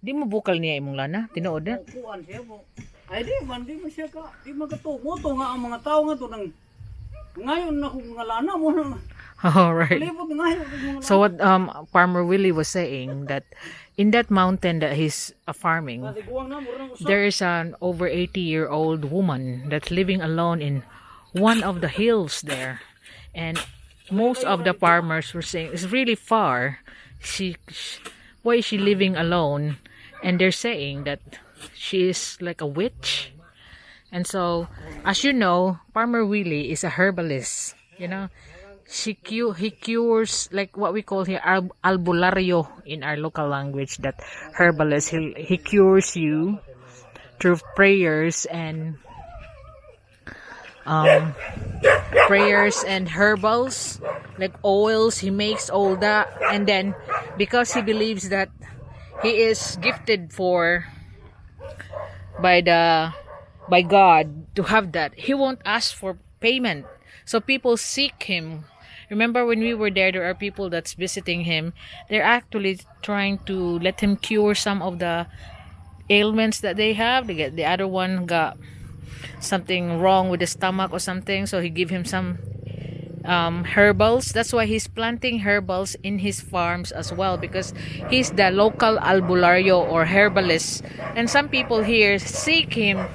Di mo bukal niya imong lana, tinuod na. Kuan siya mo. Ay di man di man siya ka, di magatumo to nga ang mga tao nga to nang ngayon na kung nga lana mo nang All right. palibot ngayon kung mga So what Farmer Willy was saying that in that mountain that he's farming, guwang na mo nang there is an over 80-year-old woman that's living alone in one of the hills there, and most of the farmers were saying it's really far. Why is she living alone? And they're saying that she is like a witch. And so, as you know, Farmer Willy is a herbalist. You know, he cures like what we call here albularyo in our local language. That herbalist, he cures you through prayers and herbals like oils. He makes all that, and then because he believes that he is gifted by God to have that, he won't ask for payment. So people seek him. Remember when we were there are people that's visiting him. They're actually trying to let him cure some of the ailments that they have. The other one got something wrong with the stomach or something, so he give him some herbals. That's why he's planting herbals in his farms as well, because he's the local albularyo or herbalist, and some people here seek him.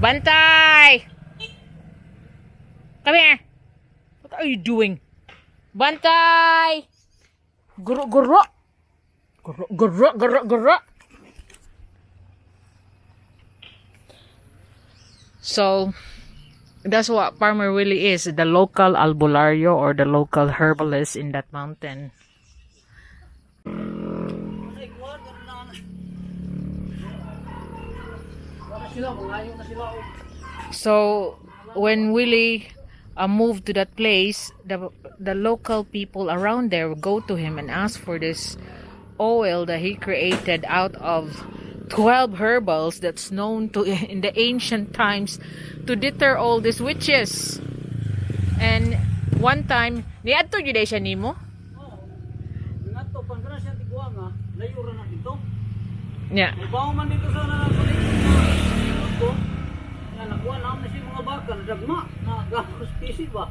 Bantay! Come here! What are you doing? Bantay! Guro, guro! Guro, guro, guro, guro! So, that's what Farmer Willy is, the local albularyo or the local herbalist in that mountain. So, when Willy moved to that place, the local people around there go to him and ask for this oil that he created out of 12 herbals that's known to in the ancient times to deter all these witches. And one time, niadto jud siya nimo? nato pan kana siya tiguang nga layo ra na dito. Yeah. Bawo man dito sa na ko. Ya nakuha na siya mga baka na dagma na gahos pisid ba.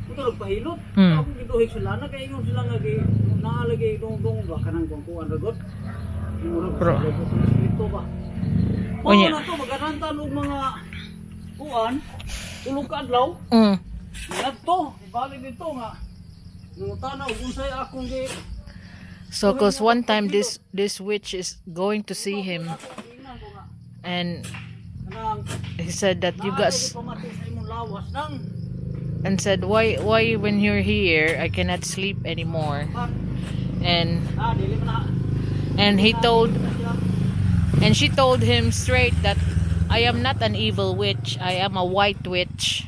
Ito nagpahilot. Ako giduhig sila na kay ingon sila nga naalagay dong ba kanang kuan ragot. Bro. Ito ba? Oh, yeah. Na to magarantan og mga kuan tulog ka adlaw. Ngadto, ibalik dito nga. Nungutana og unsay akong gi. So cause one time this witch is going to see him, and he said that you guys and said why when you're here I cannot sleep anymore, and she told him straight that I am not an evil witch, I am a white witch.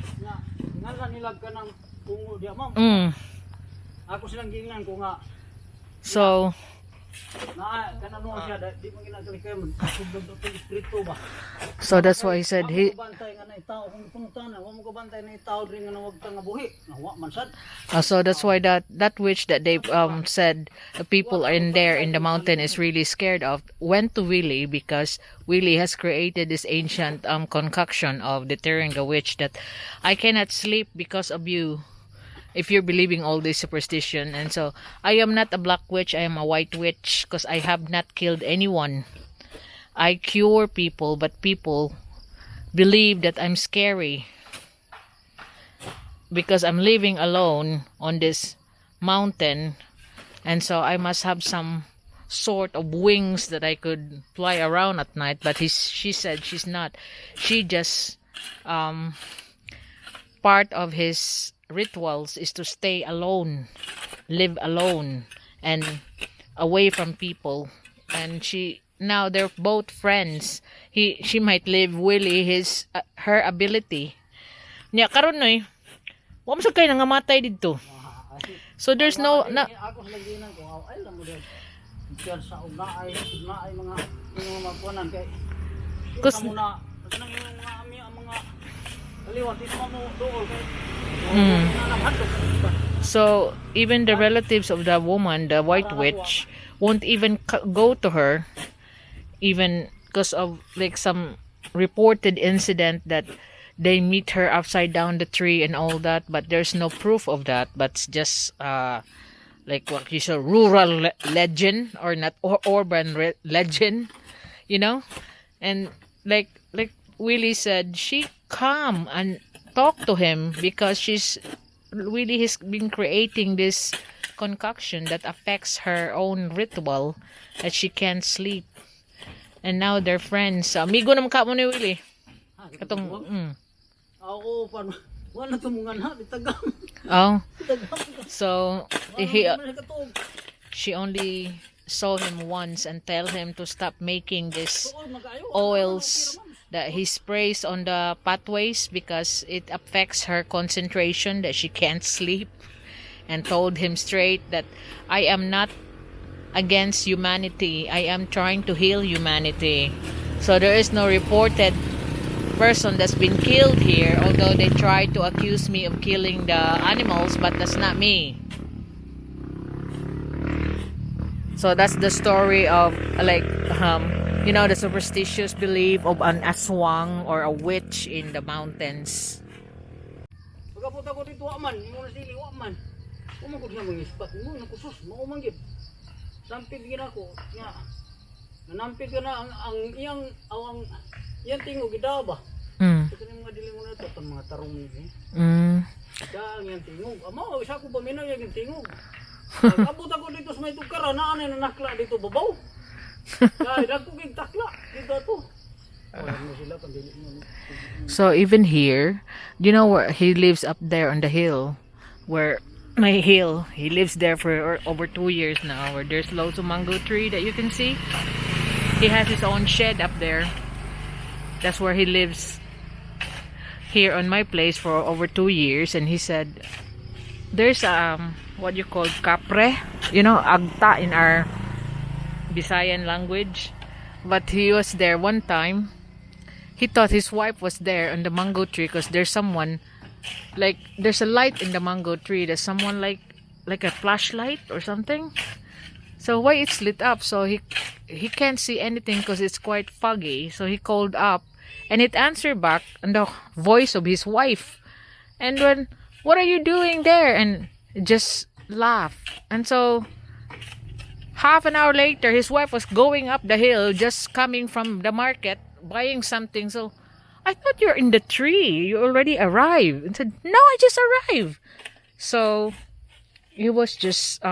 Ako silang gingnan ko nga. So so that's why he said so that's why that witch that they said the people in there in the mountain is really scared of went to Willy, because Willy has created this ancient concoction of deterring the witch, that I cannot sleep because of you, if you're believing all this superstition. And so I am not a black witch, I am a white witch, because I have not killed anyone. I cure people, but people believe that I'm scary because I'm living alone on this mountain, and so I must have some sort of wings that I could fly around at night. But she said she's not. She just part of his rituals is to stay alone, live alone, and away from people. And now they're both friends. She might leave Willy her ability. Nya karon noy, wa man kay nangamatay didto. So there's no ako sa ginan ko ay lang mo dai. Sa unaay mga magkuanan kay kasi muna kanang mga ami ang mga kaliwat ito mo dool kay So even the relatives of the woman, the white witch, won't even go to her, even because of like some reported incident that they meet her upside down the tree and all that, but there's no proof of that. But it's just like what you say, rural legend, or not, or urban legend, you know. And like Willie said, she come and talk to him because Willie has been creating this concoction that affects her own ritual, that she can't sleep. And now they're friends. Amigo naman ka mo ni Willie. Katong Ako pan wala to mga na bitagam. Oh. So she only saw him once and tell him to stop making this oils that he sprays on the pathways because it affects her concentration, that she can't sleep, and told him straight that I am not against humanity, I am trying to heal humanity. So there is no reported person that's been killed here, although they tried to accuse me of killing the animals, but that's not me. So that's the story of like you know, the superstitious belief of an aswang or a witch in the mountains. Pagkapunta ko dito man, mo na sili man. Kumo ko na mga ispat mo na kusus, mao man gyud. Sampid gina ko nya. Nanampid ka na ang iyang awang iyang tingog gida ba? Ito ni mga dili mo na to mga tarong ni. Ang iyang tingog. Amo isa ko paminaw yung tingog. Abot ako dito sa may tugkara na anay na nakla dito babaw. Kaya dako gig takla dito to. So even here, you know where he lives up there on the hill, where my hill, he lives there for over 2 years now, where there's loads of mango tree that you can see. He has his own shed up there. That's where he lives here on my place for over 2 years. And he said there's what you call kapre, you know, agta in our Visayan language. But he was there one time. He thought his wife was there on the mango tree because there's someone, like there's a light in the mango tree. There's someone like a flashlight or something. So why it's lit up? So he can't see anything because it's quite foggy. So he called up, and it answered back in the voice of his wife. And when, what are you doing there? And just laugh. And so half an hour later, his wife was going up the hill, just coming from the market, buying something. So I thought you're in the tree. You already arrived. And said, no, I just arrived. So he was just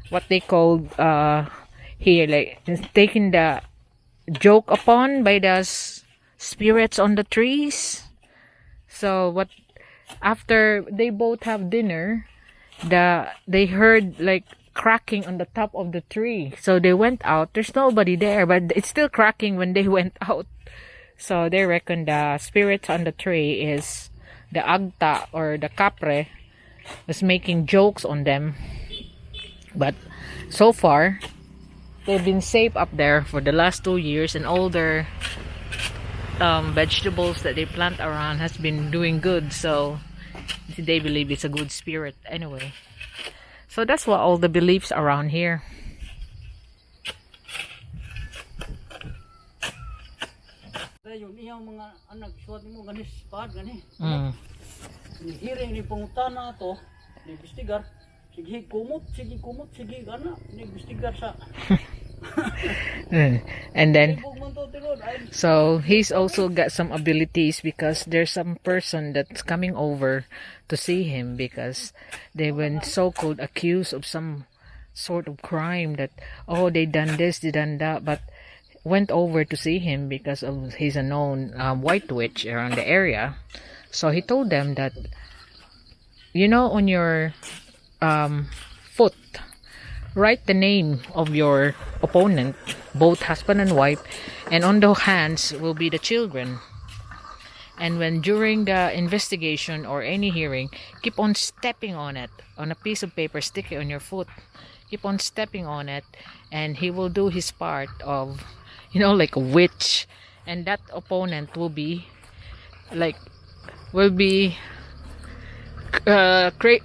what they called here, like taking the joke upon by the spirits on the trees. So what, after they both have dinner, they heard like cracking on the top of the tree. So they went out. There's nobody there, but it's still cracking when they went out. So they reckon the spirits on the tree is the agta or the kapre was making jokes on them. But so far, they've been safe up there for the last 2 years, and all their vegetables that they plant around has been doing good. So they believe it's a good spirit anyway. So that's what all the beliefs around here. Yung iyang mga anak suwat mo ganis pad gani. Hiring ni pangutana ato, ni bistigar, sige kumot, sige gana, ni bistigar sa. And then so he's also got some abilities because there's some person that's coming over to see him because they've been so-called accused of some sort of crime that, oh, they done this, they done that, but went over to see him because of he's a known white witch around the area. So he told them that, you know, on your foot, write the name of your opponent, both husband and wife, and on the hands will be the children. And when during the investigation or any hearing, keep on stepping on it, on a piece of paper, stick it on your foot, keep on stepping on it, and he will do his part of, you know, like a witch, and that opponent will be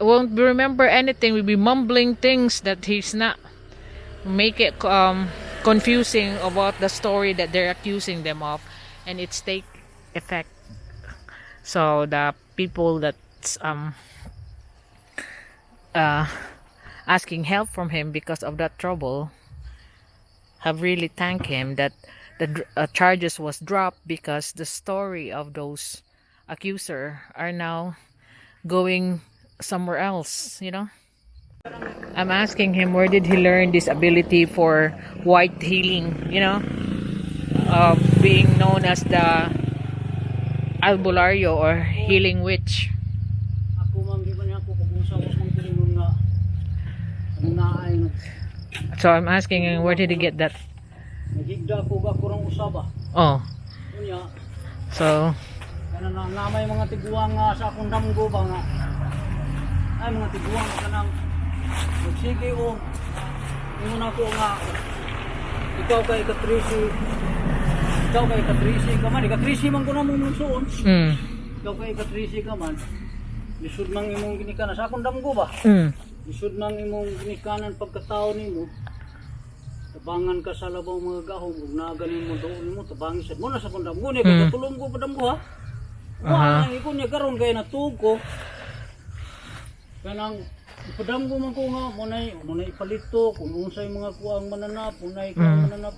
won't remember anything, will be mumbling things that he's not, make it confusing about the story that they're accusing them of, and it's take effect. So the people that's asking help from him because of that trouble have really thanked him that the charges was dropped, because the story of those accuser are now going somewhere else, you know. I'm asking him where did he learn this ability for white healing, you know, being known as the albulario or healing witch. Ako man, di ba niya ako pag-usawa mang pilingon nga ang naay no. So I'm asking him where did he get that. Nagigda ko ba kurang usaba. Oh, Unya, so kana na namay mga tiguang nga sa akong damgo ba nga. Ay mga tiguang nga kanang magsige o ingon ako nga ikaw kay Katrisi. Ikaw kay Katrisi ka man, Katrisi man ko na mong musuon. Ikaw kay Katrisi ka man. Lisod mang imong ginikanan sa akong damgo ba? Lisod mang imong ginikanan pagkatao nimo. Tabangan ka sa labaw mga gahom ug naganin mo doon mo tabangi sad mo na sa akong damgo ni katulong ko padamgo ha. Wa nang ikon niya karon kay natug ko. Kanang ipadamgo man ko nga mo nay ipalito kung unsay mga kuang mananap, unay ka mananap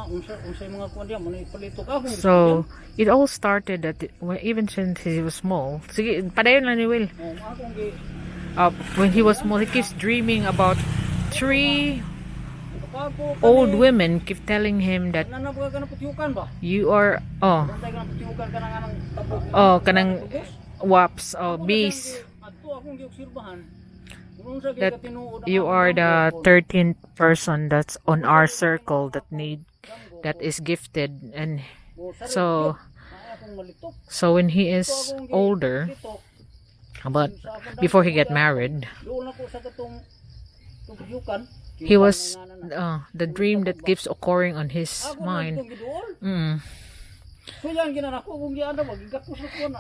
unsay mga kuan diya mo nay ipalito ka. So it all started at even since he was small. Sige, padayon lang ni Will. When he was small, he keeps dreaming about 3 old women keep telling him that you are kanang waps bees, that you are the 13th person that's on our circle that is gifted. And so when he is older, but before he get married, he was the dream that keeps occurring on his mind.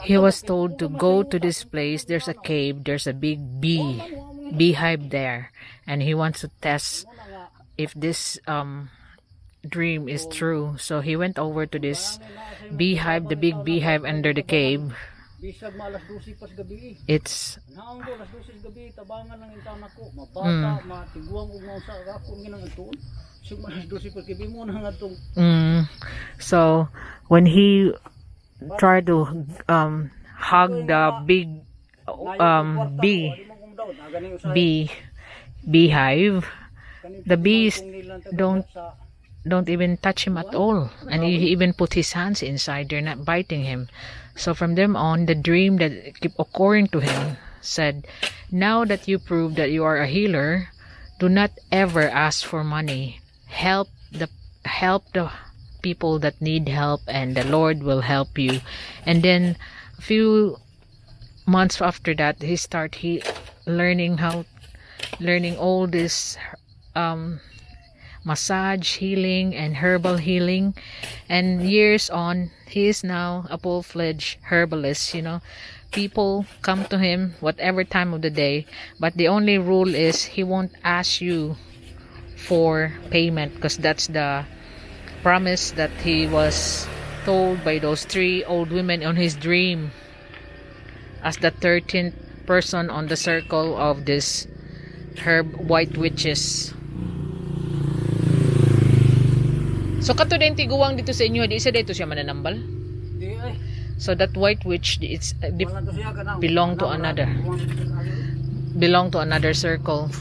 He was told to go to this place. There's a cave. There's a big beehive there, and he wants to test if this dream is true. So he went over to this beehive, the big beehive under the cave. Bisag maalas 12 pas gabi. It's naong ko alas 12 gabi tabangan lang intaw nako, mabata, matiguang ug mao sa ako ginang tuon. Sig maalas 12 pas gabi mo nang atong. So when he tried to hug the big beehive, the bees don't even touch him at all, and he even put his hands inside. They're not biting him. So from them on, the dream that kept occurring to him said, now that you prove that you are a healer, do not ever ask for money. Help the people that need help, and the Lord will help you. And then a few months after that, he started learning all this massage healing and herbal healing, and years on he is now a full-fledged herbalist. You know, people come to him whatever time of the day, but the only rule is he won't ask you for payment, because that's the promise that he was told by those 3 old women on his dream as the 13th person on the circle of this white witches. So kato din tiguang dito sa inyo, di isa dito siya mananambal? Di ay. So that white witch, it's belong to another circle.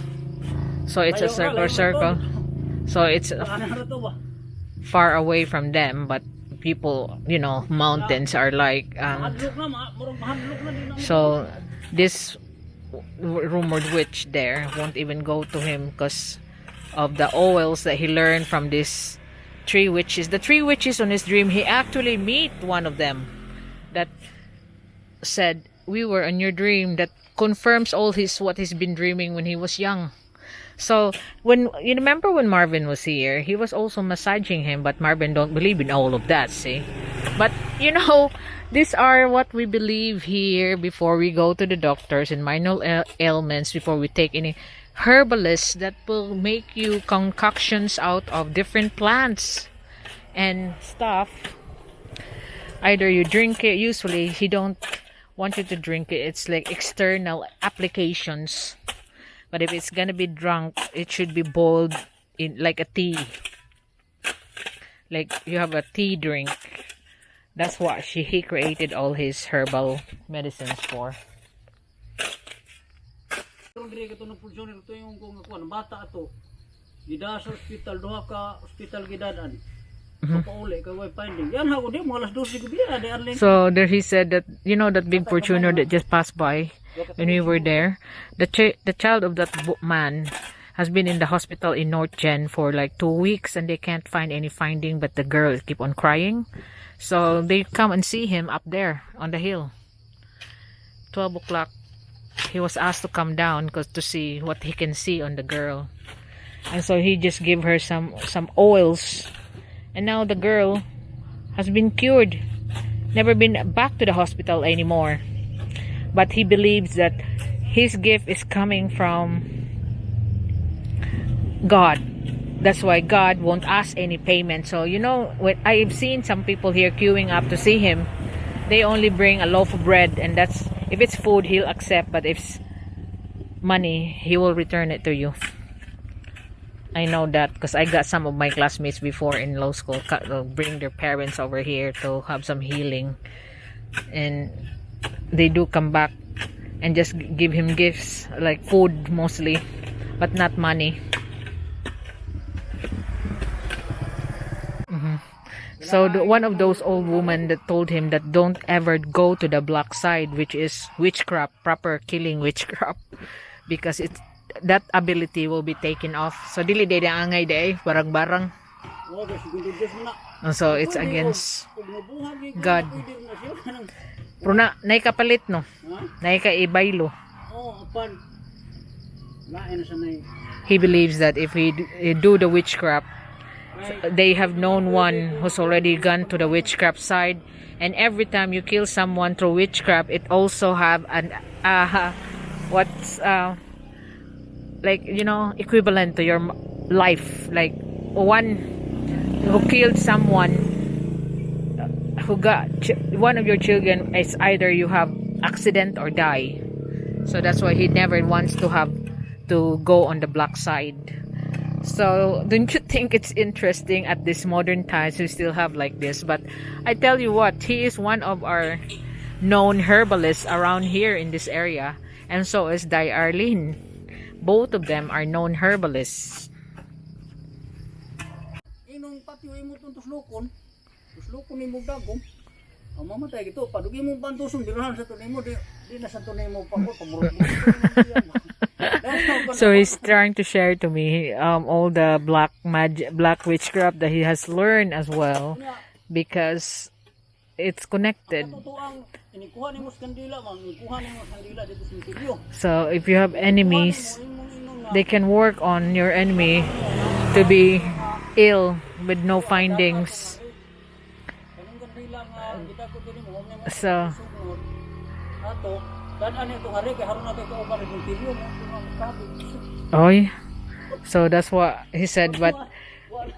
So it's a circle. So it's far away from them, but people, you know, mountains are like so this rumored witch there won't even go to him because of the oils that he learned from this 3 witches. The 3 witches on his dream, he actually meet one of them that said, we were in your dream, that confirms all what he's been dreaming when he was young. So when you remember when Marvin was here, he was also massaging him, but Marvin don't believe in all of that, see. But you know, These are what we believe here before we go to the doctors and minor ailments, before we take any herbalists that will make you concoctions out of different plants and stuff. Either you drink it, usually he don't want you to drink it. It's like external applications. But if it's gonna be drunk, it should be boiled in like a tea. Like you have a tea drink. That's what he created all his herbal medicines for. Ito yung kung bata ato. Gida sa hospital, duha ka hospital gidadan. Pauli ka way finding. Yan ha, di mo alas 12 gabi na, Arlene. So there he said that, you know, that big Fortuner that just passed by when we were there. The child of that man has been in the hospital in North Gen for like 2 weeks, and they can't find any finding, but the girl keep on crying. So they come and see him up there on the hill. 12 o'clock. He was asked to come down to see what he can see on the girl. And so he just gave her some oils. And now the girl has been cured. Never been back to the hospital anymore. But he believes that his gift is coming from God. That's why God won't ask any payment. So, you know, when I've seen some people here queuing up to see him, they only bring a loaf of bread, and that's, if it's food, he'll accept, but if it's money, he will return it to you. I know that because I got some of my classmates before in law school bring their parents over here to have some healing, and they do come back and just give him gifts like food mostly, but not money. So one of those old women that told him that don't ever go to the black side, which is witchcraft, proper killing witchcraft, because it's that ability will be taken off. So dili day angay day barang-barang. So it's against God. Pero nay kapalit no. Nay ka ibaylo. He believes that if we do the witchcraft, they have known one who's already gone to the witchcraft side, and every time you kill someone through witchcraft, it also have an what's like, you know, equivalent to your life. Like one who killed someone who got one of your children, is either you have accident or die. So that's why he never wants to have to go on the black side. So don't you think it's interesting at this modern times we still have like this? But I tell you what, he is one of our known herbalists around here in this area, and so is Di Arlene. Both of them are known herbalists. Inong patio imo tong tuslukon ni mo dagom. Ang mamatay gito, padugi mo bantuson dirahan sa tunay mo, di na sa tunay mo pa ko pamurot. So he's trying to share to me all the black witchcraft that he has learned as well, because it's connected. So if you have enemies, they can work on your enemy to be ill with no findings. So oh, so that's what he said. But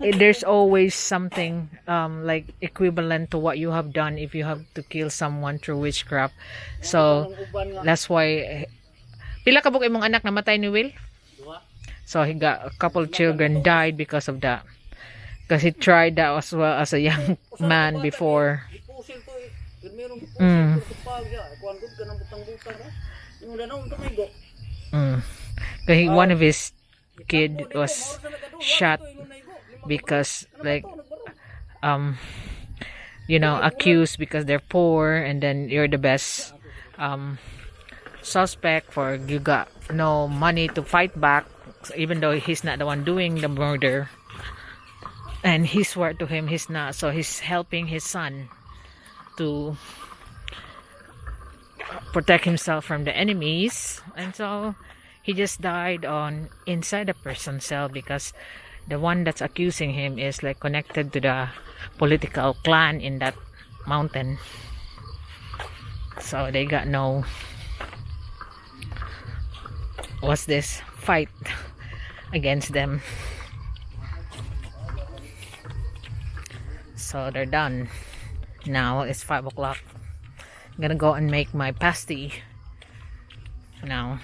there's always something like equivalent to what you have done if you have to kill someone through witchcraft. So that's why pila ka buk imong anak namatay ni Will? So he got a couple children died because of that, because he tried that as well as a young man before. One of his kid was shot because like you know, accused because they're poor, and then you're the best suspect for you got no money to fight back, even though he's not the one doing the murder, and he swore to him he's not, so he's helping his son to protect himself from the enemies. And so he just died on inside a prison cell because the one that's accusing him is like connected to the political clan in that mountain. So they got no, what's this, fight against them. So they're done. Now it's 5 o'clock. I'm gonna go and make my pasty now.